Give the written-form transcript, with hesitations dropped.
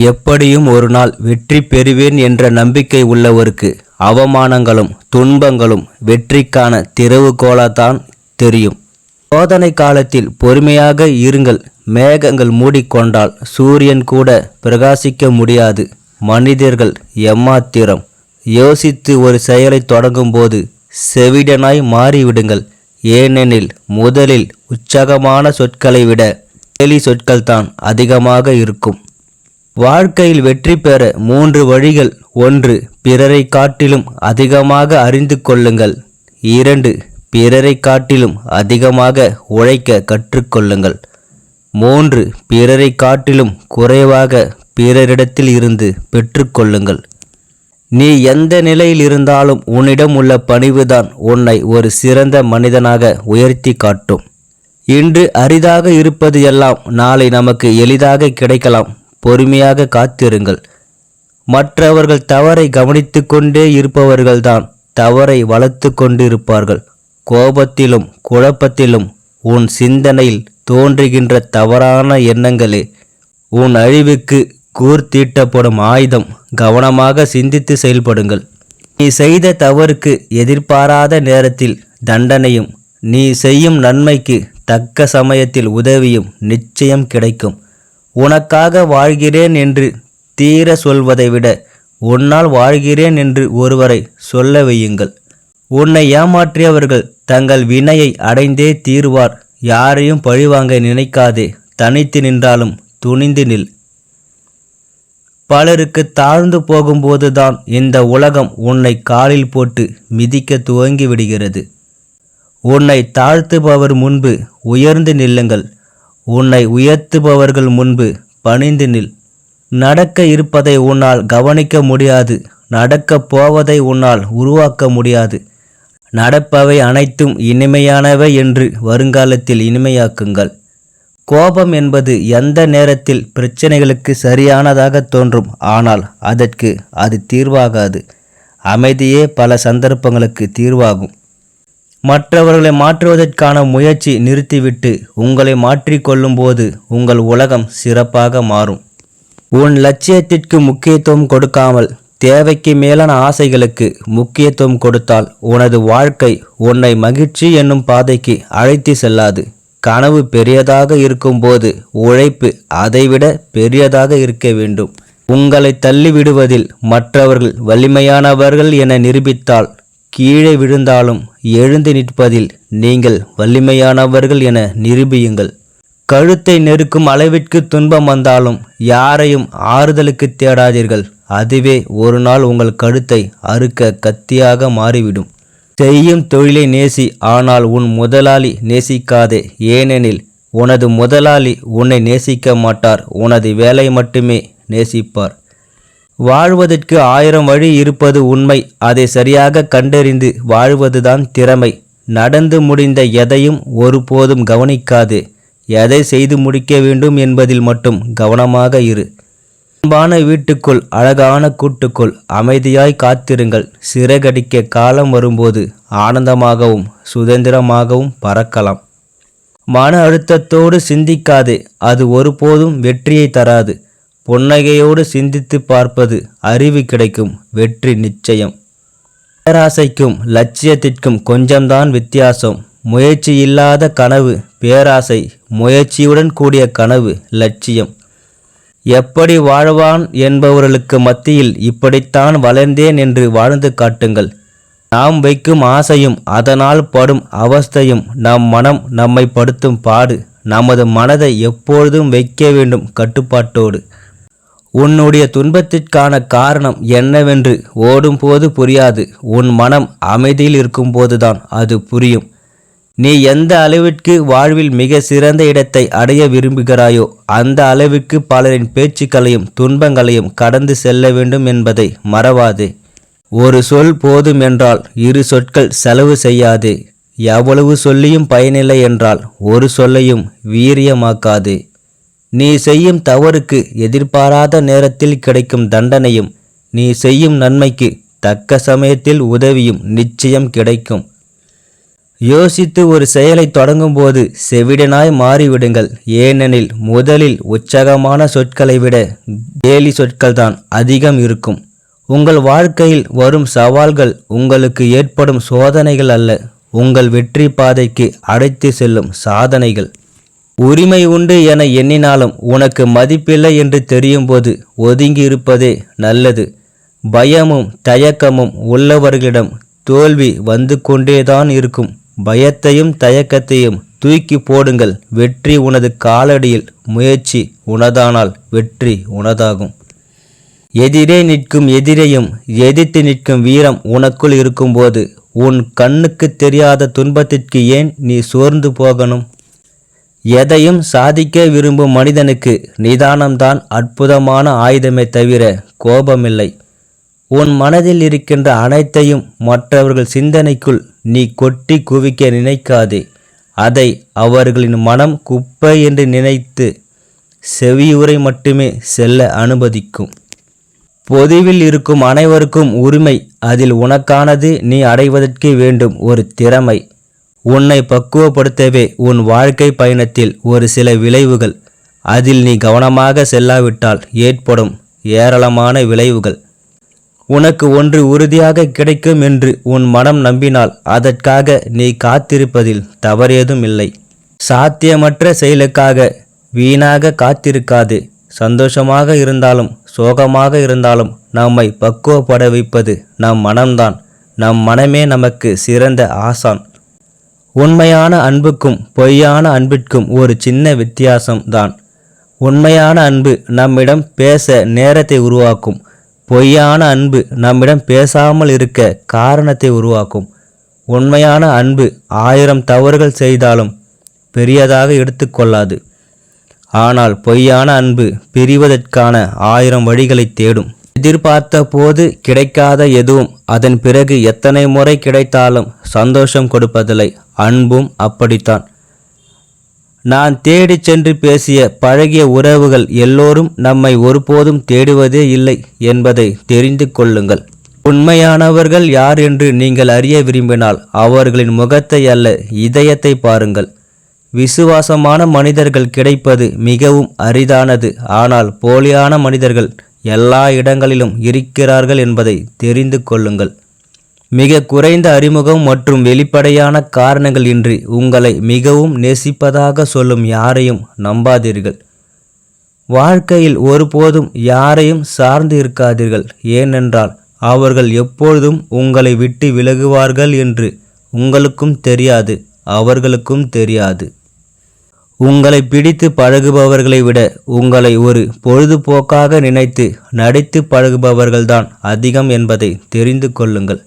எப்படியும் ஒரு நாள் வெற்றி பெறுவேன் என்ற நம்பிக்கை உள்ளவருக்கு அவமானங்களும் துன்பங்களும் வெற்றிக்கான திறவுகோலாதான் தெரியும். சோதனை காலத்தில் பொறுமையாக இருங்கள். மேகங்கள் மூடிக்கொண்டால் சூரியன் கூட பிரகாசிக்க முடியாது. மனிதர்கள் எம்மாத்திரம். யோசித்து ஒரு செயலை தொடங்கும் போது செவிடனாய் மாறிவிடுங்கள். ஏனெனில் முதலில் உற்சாகமான சொற்களை விட கேலி சொற்கள்தான் அதிகமாக இருக்கும். வாழ்க்கையில் வெற்றி பெற 3 வழிகள். 1. பிறரை காட்டிலும் அதிகமாக அறிந்து கொள்ளுங்கள். 2. பிறரை காட்டிலும் அதிகமாக உழைக்க கற்றுக்கொள்ளுங்கள். 3. பிறரை காட்டிலும் குறைவாக பிறரிடத்தில் இருந்து பெற்றுக்கொள்ளுங்கள். நீ எந்த நிலையில் இருந்தாலும் உன்னிடம் உள்ள பணிவுதான் உன்னை ஒரு சிறந்த மனிதனாக உயர்த்தி காட்டும். இன்று அரிதாக இருப்பது எல்லாம் நாளை நமக்கு எளிதாக கிடைக்கலாம். பொறுமையாக காத்திருங்கள். மற்றவர்கள் தவறை கவனித்து கொண்டே இருப்பவர்கள்தான் தவறை வளர்த்து கொண்டு இருப்பார்கள். கோபத்திலும் குழப்பத்திலும் உன் சிந்தனையில் தோன்றுகின்ற தவறான எண்ணங்களே உன் அழிவுக்கு கூர்த்தீட்டப்படும் ஆயுதம். கவனமாக சிந்தித்து செயல்படுங்கள். நீ செய்த தவறுக்கு எதிர்பாராத நேரத்தில் தண்டனையும் நீ செய்யும் நன்மைக்கு தக்க சமயத்தில் உதவியும் நிச்சயம் கிடைக்கும். உனக்காக வாழ்கிறேன் என்று தீர சொல்வதை விட உன்னால் வாழ்கிறேன் என்று ஒருவரை சொல்ல வையுங்கள். உன்னை ஏமாற்றியவர்கள் தங்கள் வினையை அடைந்தே தீர்வார். யாரையும் பழிவாங்க நினைக்காதே. தனித்து நின்றாலும் துணிந்து நில். பலருக்கு தாழ்ந்து போகும்போதுதான் இந்த உலகம் உன்னை காலில் போட்டு மிதிக்க துவங்கி விடுகிறது. உன்னை தாழ்த்துபவர் முன்பு உயர்ந்து நில்லுங்கள். உன்னை உயர்த்துபவர்கள் முன்பு பணிந்து நில். நடக்க இருப்பதை உன்னால் கவனிக்க முடியாது. நடக்கப் போவதை உன்னால் உருவாக்க முடியாது. நடப்பவை அனைத்தும் இனிமையானவை என்று வருங்காலத்தில் இனிமையாக்குங்கள். கோபம் என்பது எந்த நேரத்தில் பிரச்சனைகளுக்கு சரியானதாக தோன்றும். ஆனால் அதற்கு அது தீர்வாகாது. அமைதியே பல சந்தர்ப்பங்களுக்கு தீர்வாகும். மற்றவர்களை மாற்றுவதற்கான முயற்சி நிறுத்திவிட்டு உங்களை மாற்றிக்கொள்ளும் போது உங்கள் உலகம் சிறப்பாக மாறும். உன் லட்சியத்திற்கு முக்கியத்துவம் கொடுக்காமல் தேவைக்கு மேலான ஆசைகளுக்கு முக்கியத்துவம் கொடுத்தால் உனது வாழ்க்கை உன்னை மகிழ்ச்சி என்னும் பாதைக்கு அழைத்து செல்லாது. கனவு பெரியதாக இருக்கும்போது உழைப்பு அதைவிட பெரியதாக இருக்க வேண்டும். உங்களை தள்ளிவிடுவதில் மற்றவர்கள் வலிமையானவர்கள் என நிரூபித்தால் கீழே விழுந்தாலும் எழுந்து நிற்பதில் நீங்கள் வலிமையானவர்கள் என நிரூபியுங்கள். கழுத்தை நெருக்கும் அளவிற்கு துன்பம் வந்தாலும் யாரையும் ஆறுதலுக்கு தேடாதீர்கள். அதுவே ஒரு நாள் உங்கள் கழுத்தை அறுக்க கத்தியாக மாறிவிடும். செய்யும் தொழிலை நேசி, ஆனால் உன் முதலாளி நேசிக்காதே. ஏனெனில் உனது முதலாளி உன்னை நேசிக்க மாட்டார். உனது வேலை மட்டுமே நேசிப்பார். வாழ்வதற்கு 1000 வழி இருப்பது உண்மை. அதை சரியாக கண்டறிந்து வாழ்வதுதான் திறமை. நடந்து முடிந்த எதையும் ஒருபோதும் கவனிக்காதே. எதை செய்து முடிக்க வேண்டும் என்பதில் மட்டும் கவனமாக இரு. அன்பான வீட்டுக்குள் அழகான கூட்டுக்குள் அமைதியாய் காத்திருங்கள். சிறகடிக்க காலம் வரும்போது ஆனந்தமாகவும் சுதந்திரமாகவும் பறக்கலாம். மன அழுத்தத்தோடு சிந்திக்காதே. அது ஒருபோதும் வெற்றியை தராது. புன்னகையோடு சிந்தித்து பார்ப்பது அறிவு கிடைக்கும். வெற்றி நிச்சயம். பேராசைக்கும் லட்சியத்திற்கும் கொஞ்சம்தான் வித்தியாசம். முயற்சி இல்லாத கனவு பேராசை. முயற்சியுடன் கூடிய கனவு லட்சியம். எப்படி வாழ்வான் என்பவர்களுக்கு மத்தியில் இப்படித்தான் வளர்ந்தேன் என்று வாழ்ந்து காட்டுங்கள். நாம் வைக்கும் ஆசையும் அதனால் படும் அவஸ்தையும் நம் மனம் நம்மை படுத்தும் பாடு. நமது மனதை எப்பொழுதும் வைக்க வேண்டும் கட்டுப்பாட்டோடு. உன்னுடைய துன்பத்திற்கான காரணம் என்னவென்று ஓடும்போது புரியாது. உன் மனம் அமைதியில் இருக்கும்போதுதான் அது புரியும். நீ எந்த அளவிற்கு வாழ்வில் மிக சிறந்த இடத்தை அடைய விரும்புகிறாயோ அந்த அளவிற்கு பலரின் பேச்சுக்களையும் துன்பங்களையும் கடந்து செல்ல வேண்டும் என்பதை மறவாதே. ஒரு சொல் போதும் என்றால் 2 சொற்கள் செலவு செய்யாதே. எவ்வளவு சொல்லியும் பயனில்லை என்றால் ஒரு சொல்லையும் வீரியமாக்காதே. நீ செய்யும் தவறுக்கு எதிர்பாராத நேரத்தில் கிடைக்கும் தண்டனையும் நீ செய்யும் நன்மைக்கு தக்க சமயத்தில் உதவியும் நிச்சயம் கிடைக்கும். யோசித்து ஒரு செயலை தொடங்கும்போது செவிடனாய் மாறிவிடுங்கள். ஏனெனில் முதலில் உற்சாகமான சொற்களை விட கேலி சொற்கள்தான் அதிகம் இருக்கும். உங்கள் வாழ்க்கையில் வரும் சவால்கள் உங்களுக்கு ஏற்படும் சோதனைகள் அல்ல, உங்கள் வெற்றி பாதைக்கு அழைத்து செல்லும் சாதனைகள். உரிமை உண்டு என எண்ணினாலும் உனக்கு மதிப்பில்லை என்று தெரியும்போது ஒதுங்கி இருப்பதே நல்லது. பயமும் தயக்கமும் உள்ளவர்களிடம் தோல்வி வந்து கொண்டேதான் இருக்கும். பயத்தையும் தயக்கத்தையும் தூக்கி போடுங்கள். வெற்றி உனது காலடியில். முயற்சி உனதானால் வெற்றி உனதாகும். எதிரே நிற்கும் எதிரையும் எதிர்த்து நிற்கும் வீரம் உனக்குள் இருக்கும்போது உன் கண்ணுக்கு தெரியாத துன்பத்திற்கு ஏன் நீ சோர்ந்து போகணும்? எதையும் சாதிக்க விரும்பும் மனிதனுக்கு நிதானம்தான் அற்புதமான ஆயுதமே தவிர கோபமில்லை. உன் மனதில் இருக்கின்ற அனைத்தையும் மற்றவர்கள் சிந்தனைக்குள் நீ கொட்டி குவிக்க நினைக்காதே. அதை அவர்களின் மனம் குப்பை என்று நினைத்து செவியுறை மட்டுமே செல்ல அனுமதிக்கும். பொதுவில் இருக்கும் அனைவருக்கும் உரிமை. அதில் உனக்கானது நீ அடைவதற்கு வேண்டும் ஒரு திறமை. உன்னை பக்குவப்படுத்தவே உன் வாழ்க்கை பயணத்தில் ஒரு சில விளைவுகள். அதில் நீ கவனமாக செல்லாவிட்டால் ஏற்படும் ஏராளமான விளைவுகள். உனக்கு ஒன்று உறுதியாக கிடைக்கும் என்று உன் மனம் நம்பினால் அதற்காக நீ காத்திருப்பதில் தவறேதும் இல்லை. சாத்தியமற்ற செயலுக்காக வீணாக காத்திருக்காது. சந்தோஷமாக இருந்தாலும் சோகமாக இருந்தாலும் நம்மை பக்குவப்பட வைப்பது நம் மனம்தான். நம் மனமே நமக்கு சிறந்த ஆசான். உண்மையான அன்புக்கும் பொய்யான அன்பிற்கும் ஒரு சின்ன வித்தியாசம் தான். உண்மையான அன்பு நம்மிடம் பேச நேரத்தை உருவாக்கும். பொய்யான அன்பு நம்மிடம் பேசாமல் இருக்க காரணத்தை உருவாக்கும். உண்மையான அன்பு 1000 தவறுகள் செய்தாலும் பெரியதாக எடுத்துக்கொள்ளாது. ஆனால் பொய்யான அன்பு பிரிவதற்கான 1000 வழிகளை தேடும். எதிர்பார்த்த போது கிடைக்காத எதுவும் அதன் பிறகு எத்தனை முறை கிடைத்தாலும் சந்தோஷம் கொடுப்பதில்லை. அன்பும் அப்படித்தான். நான் தேடி சென்று பேசிய பழகிய உறவுகள் எல்லோரும் நம்மை ஒருபோதும் தேடுவதே இல்லை என்பதை தெரிந்து கொள்ளுங்கள். உண்மையானவர்கள் யார் என்று நீங்கள் அறிய விரும்பினால் அவர்களின் முகத்தை அல்ல, இதயத்தை பாருங்கள். விசுவாசமான மனிதர்கள் கிடைப்பது மிகவும் அரிதானது. ஆனால் போலியான மனிதர்கள் எல்லா இடங்களிலும் இருக்கிறார்கள் என்பதை தெரிந்து கொள்ளுங்கள். மிக குறைந்த அறிமுகம் மற்றும் வெளிப்படையான காரணங்கள் இன்றி உங்களை மிகவும் நேசிப்பதாக சொல்லும் யாரையும் நம்பாதீர்கள். வாழ்க்கையில் ஒருபோதும் யாரையும் சார்ந்து இருக்காதீர்கள். ஏனென்றால் அவர்கள் எப்பொழுதும் உங்களை விட்டு விலகுவார்கள் என்று உங்களுக்கும் தெரியாது, அவர்களுக்கும் தெரியாது. உங்களை பிடித்து பழகுபவர்களை விட உங்களை ஒரு பொழுதுபோக்காக நினைத்து நடித்து பழகுபவர்கள்தான் அதிகம் என்பதை தெரிந்து கொள்ளுங்கள்.